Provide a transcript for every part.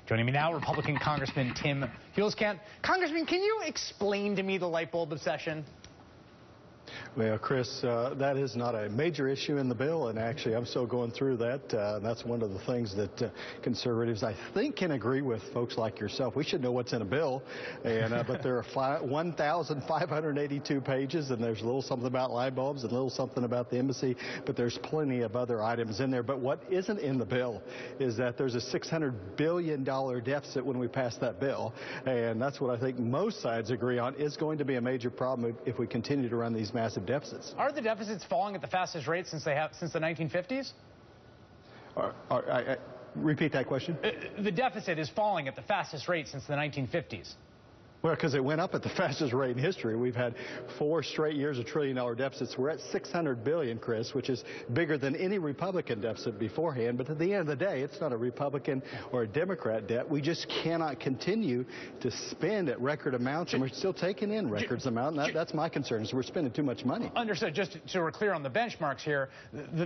Joining me now, Republican Congressman Tim Huelskamp. Congressman, can you explain to me the light bulb obsession? Well, Chris, that is not a major issue in the bill, and actually I'm still going through that. That's one of the things that conservatives, I think, can agree with folks like yourself. We should know what's in a bill, and but there are 1,582 pages, and there's a little something about light bulbs and a little something about the embassy, but there's plenty of other items in there. But what isn't in the bill is that there's a $600 billion deficit when we pass that bill, and that's what I think most sides agree on is going to be a major problem if we continue to run these massive deficits. Are the deficits falling at the fastest rate since the 1950s? Repeat that question. The deficit is falling at the fastest rate since the 1950s. Well, because it went up at the fastest rate in history. We've had 4 straight years of trillion-dollar deficits. We're at $600 billion, Chris, which is bigger than any Republican deficit beforehand. But at the end of the day, it's not a Republican or a Democrat debt. We just cannot continue to spend at record amounts, and we're still taking in records amount. And that's my concern, is we're spending too much money. Understood. Just so we're clear on the benchmarks here,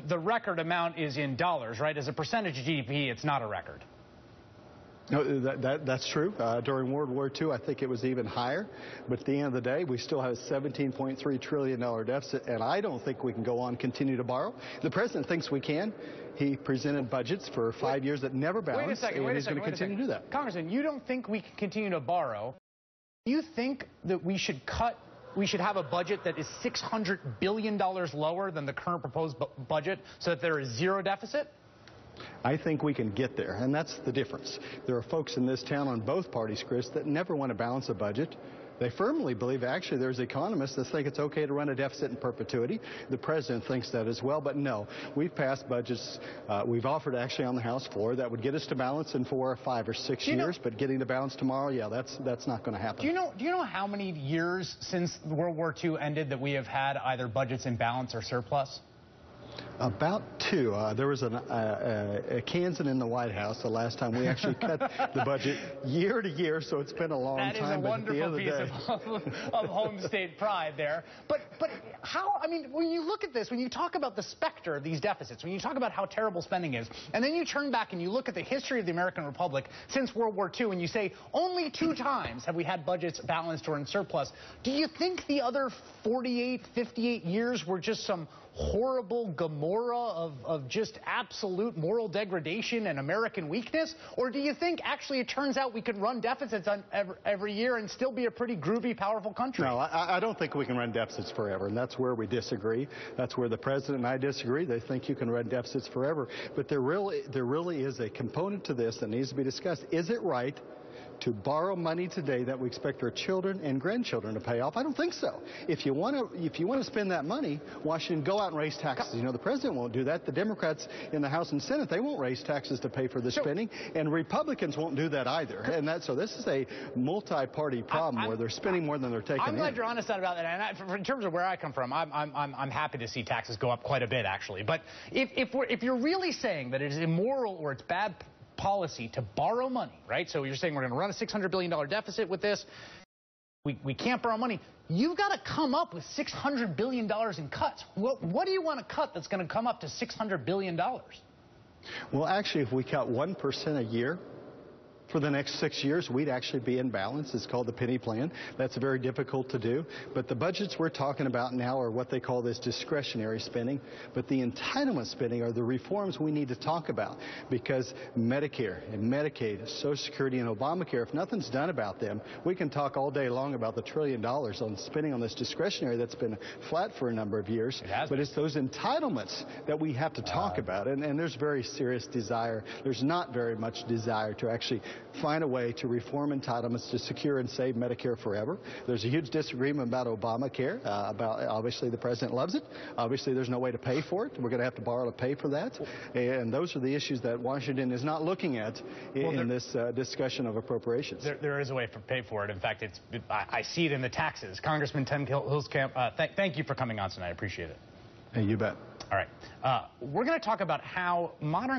the record amount is in dollars, right? As a percentage of GDP, it's not a record. No, that's true. During World War II, I think it was even higher. But at the end of the day, we still have a $17.3 trillion deficit, and I don't think we can go on continue to borrow. The president thinks we can. He presented budgets for 5 years that never balanced, and he's going to continue to do that. Congressman, you don't think we can continue to borrow. Do you think that we should have a budget that is $600 billion lower than the current proposed budget so that there is zero deficit? I think we can get there, and that's the difference. There are folks in this town on both parties, Chris, that never want to balance a budget. They firmly believe, actually, there's economists that think it's okay to run a deficit in perpetuity. The president thinks that as well, but no. We've passed budgets. We've offered actually on the House floor that would get us to balance in 4 or 5 or 6 years, but getting to balance tomorrow, yeah, that's not going to happen. Do you know how many years since World War II ended that we have had either budgets in balance or surplus? About 2. There was a Kansan in the White House the last time we actually cut the budget year to year, so it's been a long time. That is a wonderful piece of home state pride there. But how, I mean, when you look at this, when you talk about the specter of these deficits, when you talk about how terrible spending is, and then you turn back and you look at the history of the American Republic since World War II, and you say only 2 times have we had budgets balanced or in surplus, do you think the other 48, 58 years were just some horrible Gomorrah of just absolute moral degradation and American weakness? Or do you think actually it turns out we could run deficits on every year and still be a pretty groovy, powerful country? No, I don't think we can run deficits forever, and that's where we disagree. That's where the president and I disagree. They think you can run deficits forever. But there really is a component to this that needs to be discussed. Is it right to borrow money today that we expect our children and grandchildren to pay off? I don't think so. If you want to spend that money, Washington, go out and raise taxes. You know, the president won't do that. The Democrats in the House and Senate, they won't raise taxes to pay for the spending, and Republicans won't do that either. And so this is a multi-party problem where they're spending more than they're taking in. I'm glad you're honest about that. And in terms of where I come from, I'm happy to see taxes go up quite a bit, actually. But if you're really saying that it is immoral or it's bad policy to borrow money, right? So you're saying we're going to run a $600 billion deficit with this. We can't borrow money. You've got to come up with $600 billion in cuts. What do you want to cut that's going to come up to $600 billion? Well, actually, if we cut 1% a year for the next 6 years, we'd actually be in balance. It's called the penny plan. That's very difficult to do. But the budgets we're talking about now are what they call this discretionary spending. But the entitlement spending are the reforms we need to talk about, because Medicare and Medicaid, Social Security and Obamacare, if nothing's done about them, we can talk all day long about the $1 trillion on spending on this discretionary that's been flat for a number of years. But it's those entitlements that we have to talk about. And there's very serious desire. There's not very much desire to actually find a way to reform entitlements to secure and save Medicare forever. There's a huge disagreement about Obamacare. Obviously, the president loves it. Obviously, there's no way to pay for it. We're going to have to borrow to pay for that. And those are the issues that Washington is not looking at in this discussion of appropriations. There is a way to pay for it. In fact, I see it in the taxes. Congressman Tim Huelskamp, thank you for coming on tonight. I appreciate it. Hey, you bet. All right. We're going to talk about how modern